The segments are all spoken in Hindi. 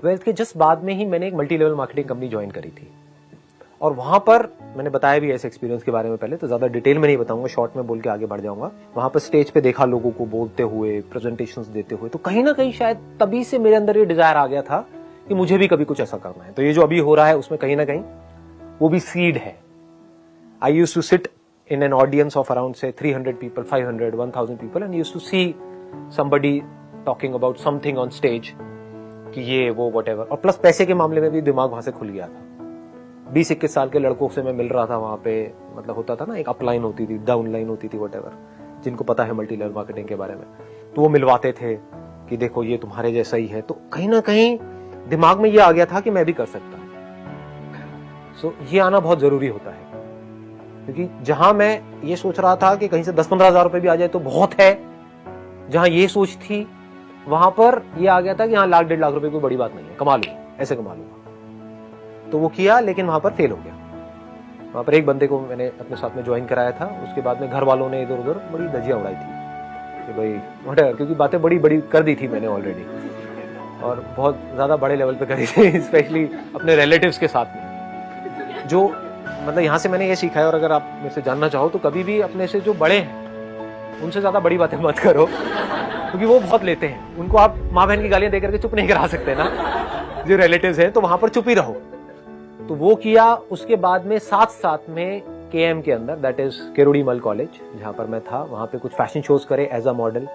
12th के जस्ट बाद में ही मैंने एक multi level marketing company join करी थी, और वहां पर मैंने बताया भी ऐसे एक्सपीरियंस के बारे में पहले, तो ज्यादा डिटेल में नहीं बताऊंगा, शॉर्ट में बोल के आगे बढ़ जाऊंगा। वहां पर स्टेज पे देखा लोगों को बोलते हुए, प्रेजेंटेशंस देते हुए, तो कहीं ना कहीं शायद तभी से मेरे अंदर ये डिजायर आ गया था कि मुझे भी कभी कुछ ऐसा करना है। तो ये जो अभी हो रहा है उसमें कहीं ना कहीं वो भी सीड है। I used to sit in an audience of around say 300 people, 500, 1000 people, and used to see somebody talking about something on stage कि ये वो whatever। और प्लस पैसे के मामले में भी दिमाग वहां से खुल गया था। 20-21 साल के लड़कों से मैं मिल रहा था वहां पे, मतलब होता था ना, एक अपलाइन होती थी, डाउन लाइन होती थी, whatever, जिनको पता है मल्टी लेवल मार्केटिंग के बारे में, तो वो मिलवाते थे कि देखो ये तुम्हारे जैसा ही है। तो कहीं ना कहीं दिमाग में ये आ गया था कि मैं भी कर सकता हूं। सो ये आना बहुत जरूरी होता है, क्योंकि जहां मैं ये सोच रहा था कि कहीं से 10-15 हजार रुपए भी आ जाए तो बहुत है, जहां ये सोच थी वहां पर ये आ गया था कि हाँ 1-1.5 लाख रुपए कोई बड़ी बात नहीं है, कमा लूंगा, ऐसे कमा लूंगा। तो वो किया, लेकिन वहां पर फेल हो गया। वहां पर एक बंदे को मैंने अपने साथ में ज्वाइन कराया था, उसके बाद में घर वालों ने इधर उधर बड़ी धज्जियां उड़ाई थी कि भाई व्हाटएवर, क्योंकि बातें बड़ी बड़ी कर दी थी मैंने ऑलरेडी, और बहुत ज्यादा बड़े लेवल पे करी थी, स्पेशली अपने रिलेटिव्स के साथ में। जो मतलब यहाँ से मैंने ये सीखा है, और अगर आप मेरे से जानना चाहो तो कभी भी अपने से जो बड़े हैं उनसे ज्यादा बड़ी बातें मत करो, क्योंकि वो बहुत लेते हैं। उनको आप माँ बहन की गालियां देकर के चुप नहीं करा सकते ना, जो रिलेटिव्स हैं, तो वहां पर चुप ही रहो। तो वो किया। उसके बाद में साथ में KM के अंदर, दैट इज केरोड़ीमल कॉलेज, जहां पर मैं था, वहां पे कुछ फैशन शोज करे एज अ मॉडल।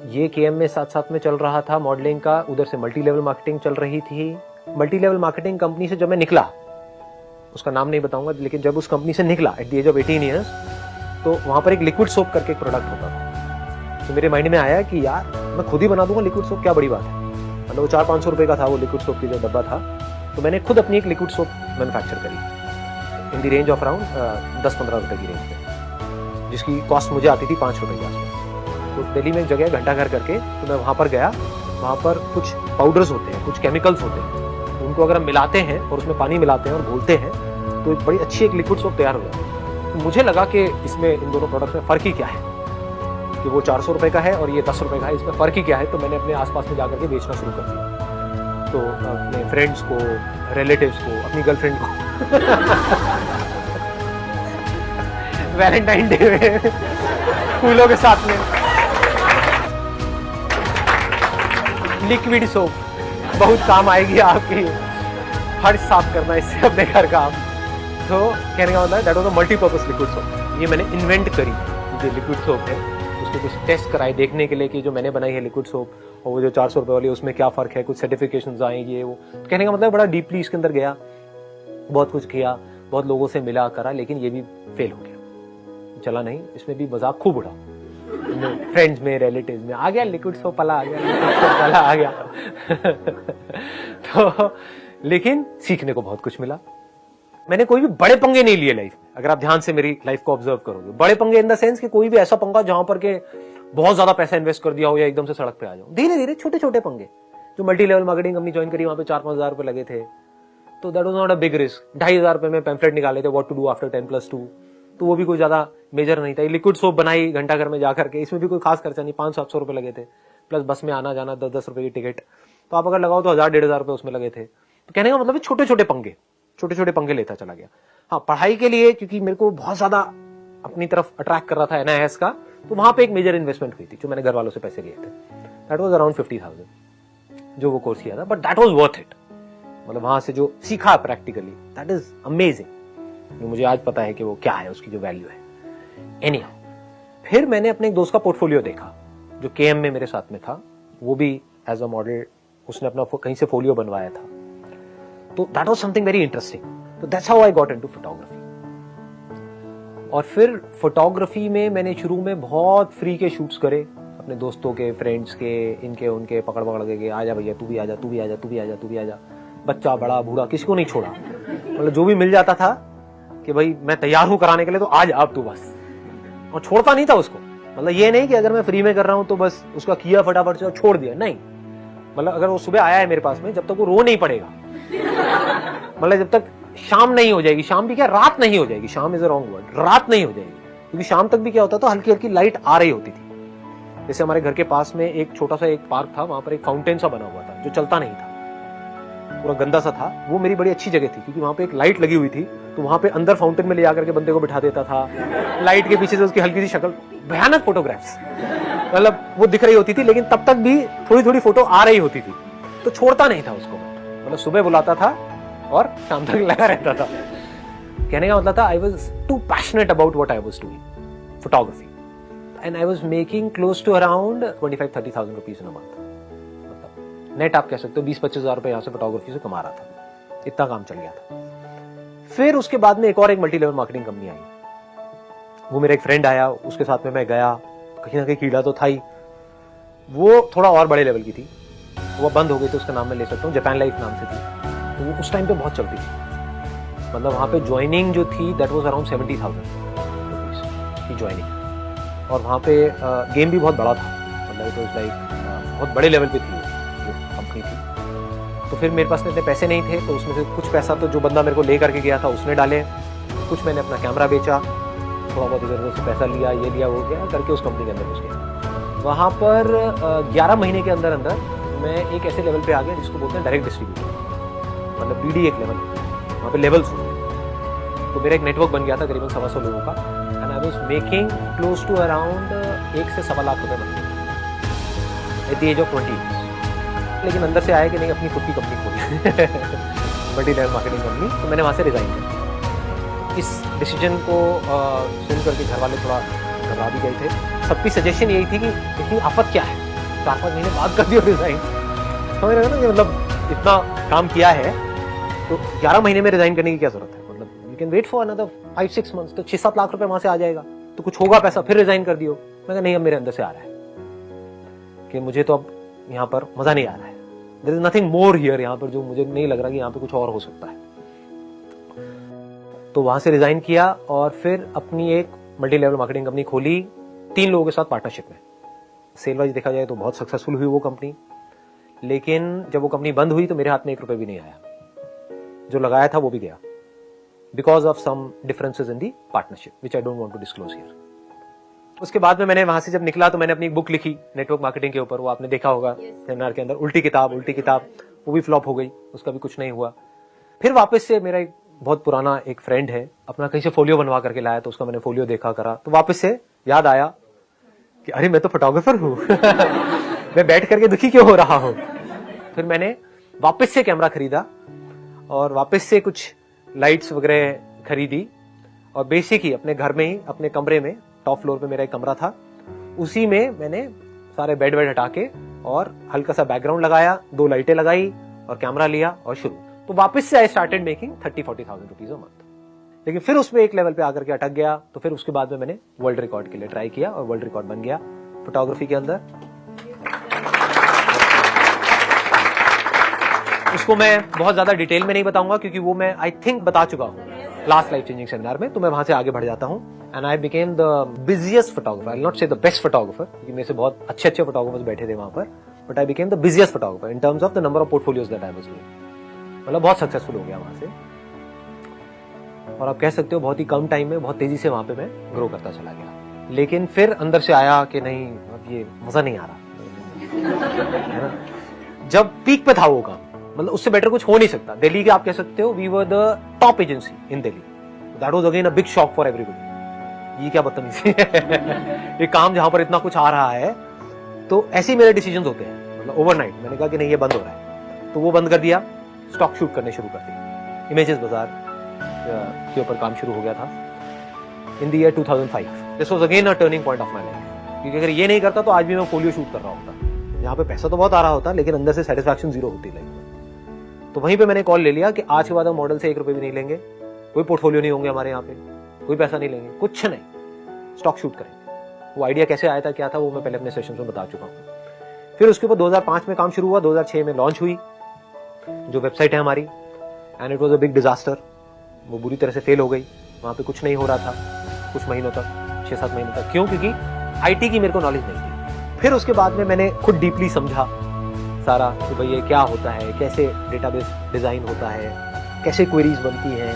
ये KM में साथ में चल रहा था मॉडलिंग का, उधर से मल्टी लेवल मार्केटिंग चल रही थी। मल्टी लेवल मार्केटिंग कंपनी से जब मैं निकला, उसका नाम नहीं बताऊंगा, लेकिन जब उस कंपनी से निकला at the age of 18 years, तो वहां पर एक लिक्विड सोप करके एक प्रोडक्ट होता था। तो मेरे माइंड में आया कि यार मैं खुद ही बना दूंगा लिक्विड सोप, क्या बड़ी बात है। मतलब वो 400-500 रुपए का था वो लिक्विड सोप की जो डब्बा था, तो मैंने खुद अपनी एक लिक्विड सोप मैन्युफैक्चर करी in the range of around 10-15 रुपए की रेंज में, जिसकी कॉस्ट मुझे आती थी 5 रुपए के आसपास। तो दिल्ली में एक जगह घंटा घर करके, तो मैं वहां पर गया। वहां पर कुछ पाउडर्स होते हैं, कुछ केमिकल्स होते हैं, उनको अगर हम मिलाते हैं और उसमें पानी मिलाते हैं और घोलते हैं तो एक बड़ी अच्छी एक लिक्विड सोप तैयार हो जाती है। तो मुझे लगा कि इसमें इन दोनों प्रोडक्ट में फर्क ही क्या है, कि वो 400 रुपए का है और ये 10 रुपए का है, इसमें फर्क ही क्या है। तो मैंने अपने आसपास में जाकर के बेचना शुरू कर दिया। तो अपने फ्रेंड्स को, रिलेटिव्स को, अपनी गर्लफ्रेंड को वैलेंटाइन डे में फूलों के साथ में लिक्विड सोप बहुत काम आएगी आपकी, हर साफ करना इससे अपने घर का। तो कहने का मतलब that was a multipurpose liquid soap. ये मैंने इन्वेंट करी, जो लिक्विड सोप है उसके कुछ टेस्ट कराए देखने के लिए कि जो मैंने बनाई है लिक्विड सोप और वो जो 400 रुपए वाली उसमें क्या फर्क है, कुछ सर्टिफिकेशंस आएंगे वो। कहने का मतलब बड़ा डीपली इसके अंदर गया, बहुत कुछ किया, बहुत लोगों से मिला करा, लेकिन ये भी फेल हो गया, चला नहीं। इसमें भी मजाक खूब उड़ा, फ्रेंड्स में, रिलेटिव्स में आ गया लिक्विड सोप वाला, आ गया लिक्विड सोप वाला आ गया। तो लेकिन सीखने को बहुत कुछ मिला। मैंने कोई भी बड़े पंगे नहीं लिए लाइफ में। अगर आप ध्यान से मेरी लाइफ को ऑब्जर्व करोगे, बड़े पंगे इन द सेंस कि कोई भी ऐसा पंगा जहां पर के बहुत ज्यादा पैसा इन्वेस्ट कर दिया हो या एकदम से सड़क पे आ जाओ। धीरे धीरे छोटे छोटे पंगे। जो multi level marketing company join करी, वहां पे 4-5 हजार रुपए लगे थे, तो that was not a big risk. 2,500 रुपए में पैम्फलेट निकाले थे, व्हाट टू डू आफ्टर 10+2, तो वो भी कोई ज्यादा मेजर नहीं था। लिक्विड सोप बनाई घंटा घर में जाकर के, इसमें भी कोई खास खर्चा नहीं, 500-700 रुपए लगे थे, प्लस बस में आना जाना 10-10 रुपए की टिकट, तो आप अगर लगाओ तो 1,000-1,500 रुपए उसमें लगे थे। तो कहने का मतलब छोटे छोटे पंगे लेता चला गया। हाँ, पढ़ाई के लिए क्योंकि मेरे को बहुत ज्यादा अपनी तरफ अट्रैक्ट कर रहा था NIS का, तो वहां पे एक मेजर इन्वेस्टमेंट हुई थी, जो मैंने घर वालों से पैसे लिए थे। दैट वाज अराउंड 50,000 जो वो कोर्स किया था, but that was worth it. मतलब वहां से जो सीखा प्रैक्टिकली, दैट इज अमेजिंग। मुझे आज पता है कि वो क्या है, उसकी जो वैल्यू है। एनीहाउ, फिर मैंने अपने एक दोस्त का पोर्टफोलियो देखा जो KM में मेरे साथ में था, वो भी एज अ मॉडल, उसने अपना कहीं से फोलियो बनवाया था। तो that was something very interesting. तो that's how I got into photography. और फिर फोटोग्राफी में मैंने शुरू में बहुत फ्री के शूट्स करे, अपने दोस्तों के, फ्रेंड्स के, इनके उनके, पकड़ के आजा भैया, तू भी आजा, तू भी आजा, तू भी आजा, तू भी आजा। बच्चा बड़ा बूढ़ा किसी को नहीं छोड़ा, मतलब जो भी मिल जाता था कि भाई मैं तैयार हूं कराने के लिए, तो आज अब तू बस। और छोड़ता नहीं था उसको। मतलब ये नहीं कि अगर मैं फ्री में कर रहा हूं तो बस उसका किया फटाफट से और छोड़ दिया, नहीं। मतलब अगर वो सुबह आया है मेरे पास में, जब तक वो रो नहीं पड़ेगा, मतलब जब तक शाम नहीं हो जाएगी, शाम भी क्या, रात नहीं हो जाएगी, शाम इज अ रॉन्ग वर्ड, रात नहीं हो जाएगी, क्योंकि शाम तक भी क्या होता था, हल्की हल्की लाइट आ रही होती थी। जैसे हमारे घर के पास में एक छोटा सा एक पार्क था, वहां पर एक फाउंटेन सा बना हुआ था जो चलता नहीं था, पूरा गंदा सा था, वो मेरी बड़ी अच्छी जगह थी क्योंकि वहाँ पे एक लाइट लगी हुई थी, तो वहाँ पे अंदर फाउंटेन में ले जाकर के बंदे को बिठा देता था, लाइट के पीछे से उसकी हल्की सी शक्ल, भयानक फोटोग्राफ्स, मतलब वो दिख रही होती थी, लेकिन तब तक भी थोड़ी थोड़ी फोटो आ रही होती थी, तो छोड़ता नहीं था उसको, मतलब सुबह बुलाता था और शाम तक लगा रहता था। कहने का मतलब था I was too passionate about what I was doing photography, and I was making close to around 25-30,000 rupees in a month. मतलब नेट आप कह सकते हो 20-25 हजार रुपए यहाँ से फोटोग्राफी से कमा रहा था, इतना काम चल गया था। फिर उसके बाद में एक मल्टी लेवल मार्केटिंग कंपनी आई, वो मेरा एक फ्रेंड आया, उसके साथ में मैं गया, कहीं ना कहीं कीड़ा तो था ही, वो थोड़ा और बड़े लेवल की थी, वो बंद हो गई थी, उसका नाम मैं ले सकता हूँ, जापान लाइफ नाम से थी, तो वो उस टाइम पे बहुत चलती थी। मतलब वहाँ पे ज्वाइनिंग जो थी दैट वाज अराउंड 70,000 रुपीज की ज्वाइनिंग, और वहाँ पे गेम भी बहुत बड़ा था, मतलब इट वाज लाइक बहुत बड़े लेवल पे थी वो कंपनी थी। तो फिर मेरे पास इतने पैसे नहीं थे, तो उसमें से कुछ पैसा तो जो बंदा मेरे को ले करके गया था उसने डाले, कुछ मैंने अपना कैमरा बेचा, थोड़ा बहुत इधर उधर से पैसा लिया, ये लिया वो गया करके उस कंपनी के अंदर घुस गया। वहाँ पर 11 महीने के अंदर अंदर मैं एक ऐसे लेवल पे आ गया जिसको बोलते हैं डायरेक्ट डिस्ट्रीब्यूटर, मतलब BD एक लेवल, वहाँ पे लेवल्स होते हैं। तो मेरा एक नेटवर्क बन गया था करीबन 125 लोगों का, and I was making close to around 1 से 1.25 लाख रुपए monthly at the age of 20। लेकिन अंदर से आया कि नहीं अपनी खुद की कंपनी खोली मल्टी लेवल मार्केटिंग कंपनी, तो मैंने वहाँ से रिजाइन किया। इस डिसीजन को सुन करके घर वाले थोड़ा घबरा भी गए थे, सबकी सजेशन यही थी कि इतनी आफत क्या है, 4-5 महीने बाद कर दिया रिजाइन, समझ रहे हो ना कि मतलब इतना काम किया है तो 11 महीने में रिजाइन करने की क्या जरूरत है, मतलब you can wait for another 5-6 months, तो 6-7 लाख रुपए वहां से आ जाएगा, तो कुछ होगा पैसा, फिर रिजाइन कर दियो। मैं कहा नहीं, अब मेरे अंदर से आ रहा है कि मुझे तो अब यहाँ पर मजा नहीं आ रहा है, there is nothing more here, यहाँ पर जो मुझे नहीं लग रहा कि यहाँ पे कुछ और हो सकता है। तो वहां से रिजाइन किया और फिर अपनी एक मल्टी लेवल मार्केटिंग कंपनी खोली 3 लोगों के साथ पार्टनरशिप में। सेल वाइज देखा जाए तो बहुत सक्सेसफुल हुई वो कंपनी, लेकिन जब वो कंपनी बंद हुई तो मेरे हाथ में 1 रुपए भी नहीं आया, जो लगाया था वो भी गया, because of some differences in the partnership which I don't want to disclose here. उसके बाद में मैंने वहां से जब निकला तो मैंने अपनी एक बुक लिखी नेटवर्क मार्केटिंग के ऊपर, वो आपने देखा होगा सेमिनार के अंदर, उल्टी किताब, वो भी फ्लॉप हो गई, उसका भी कुछ नहीं हुआ। फिर वापस से मेरा एक बहुत पुराना एक फ्रेंड है, अपना कहीं से फोलियो बनवा करके लाया, तो उसका मैंने फोलियो देखा करा, तो वापस से याद आया कि अरे मैं तो फोटोग्राफर हूं मैं बैठ करके दुखी क्यों हो रहा हूं। फिर मैंने वापस से कैमरा खरीदा और वापस से कुछ लाइट्स वगैरह खरीदी, और बेसिक ही अपने घर में ही, अपने कमरे में, टॉप फ्लोर पे मेरा एक कमरा था, उसी में मैंने सारे बेड हटा के और हल्का सा बैकग्राउंड लगाया, 2 लाइटें लगाई और कैमरा लिया और शुरू। तो वापस से I started making 30-40,000 rupees a month. लेकिन फिर उसमें एक लेवल पे आकर के अटक गया, तो फिर उसके बाद में मैंने वर्ल्ड रिकॉर्ड के लिए ट्राई किया और वर्ल्ड रिकॉर्ड बन गया फोटोग्राफी के अंदर। उसको मैं बहुत ज्यादा डिटेल में नहीं बताऊंगा क्योंकि वो मैं आई थिंक बता चुका हूं लास्ट लाइफ चेंजिंग सेमिनार में, तो मैं वहां से आगे बढ़ जाता हूं। And I became the busiest photographer, I will not से द बेस्ट फोटोग्राफर क्योंकि मेरे से बहुत अच्छे फोटोग्राफर्स बैठे थे वहां पर, but I became the busiest photographer in terms of the number of portfolios that I was doing. मतलब बहुत सक्सेसफुल हो गया वहां से, और आप कह सकते हो बहुत ही कम टाइम में बहुत तेजी से वहां पे मैं ग्रो करता चला गया। लेकिन फिर अंदर से आया कि नहीं, अब ये मजा नहीं आ रहा जब पीक पे था वो काम, मतलब उससे बेटर कुछ हो नहीं सकता। दिल्ली के आप कह सकते हो we were the top agency in Delhi, that was again a big shock for everybody. ये क्या बदतमीजी है ये काम जहां पर इतना कुछ आ रहा है। तो ऐसे ही मेरे डिसीजंस होते हैं, मतलब ओवरनाइट मैंने कहा कि नहीं ये बंद हो रहा है, तो वो बंद कर दिया, स्टॉक शूट करने शुरू कर दिए। इमेजेस बाजार के ऊपर काम शुरू हो गया था in the year 2005। This was again a turning point of my life, क्योंकि अगर ये नहीं करता तो आज भी मैं फोलियो शूट कर रहा होता। यहाँ पे पैसा तो बहुत आ रहा होता लेकिन अंदर से सेटिस्फैक्शन 0 होती लाइफ में। तो वहीं पे मैंने कॉल ले लिया कि आज के बाद हम मॉडल से 1 रुपए भी नहीं लेंगे, कोई पोर्टफोलियो नहीं होंगे हमारे यहाँ पे, कोई पैसा नहीं लेंगे, कुछ नहीं, स्टॉक शूट करेंगे। वो आइडिया कैसे आया था, क्या था, वो मैं पहले अपने सेशन में बता चुका हूँ। फिर उसके ऊपर 2005 में काम शुरू हुआ, 2006 में लॉन्च हुई जो वेबसाइट है हमारी, and it was a big disaster. वो बुरी तरह से फेल हो गई, वहां पे कुछ नहीं हो रहा था कुछ महीनों तक, 6-7 महीनों तक। क्यों? क्योंकि आईटी की मेरे को नॉलेज नहीं थी। फिर उसके बाद में मैंने खुद डीपली समझा सारा कि भाई ये क्या होता है, कैसे डेटाबेस डिजाइन होता है, कैसे क्वेरीज बनती हैं,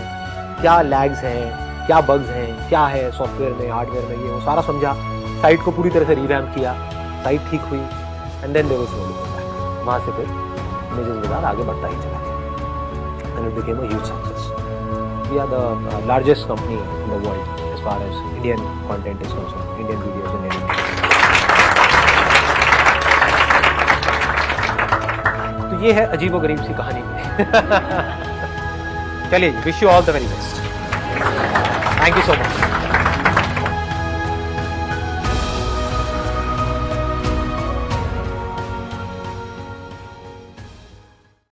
क्या लैग्स हैं, क्या बग्स हैं, क्या है सॉफ्टवेयर में, हार्डवेयर में, ये वो सारा समझा। साइट को पूरी तरह से रिवैम्प किया, साइट ठीक हुई, and then there was no looking back. वहां से फिर इमेजेस बाजार आगे बढ़ता ही चला गया। and it became a huge success. We are the largest company in the world as far as Indian content is concerned, Indian videos in India. तो ये है अजीबोगरीब सी कहानी में. चलिए, wish you all the very best. Thank you so much.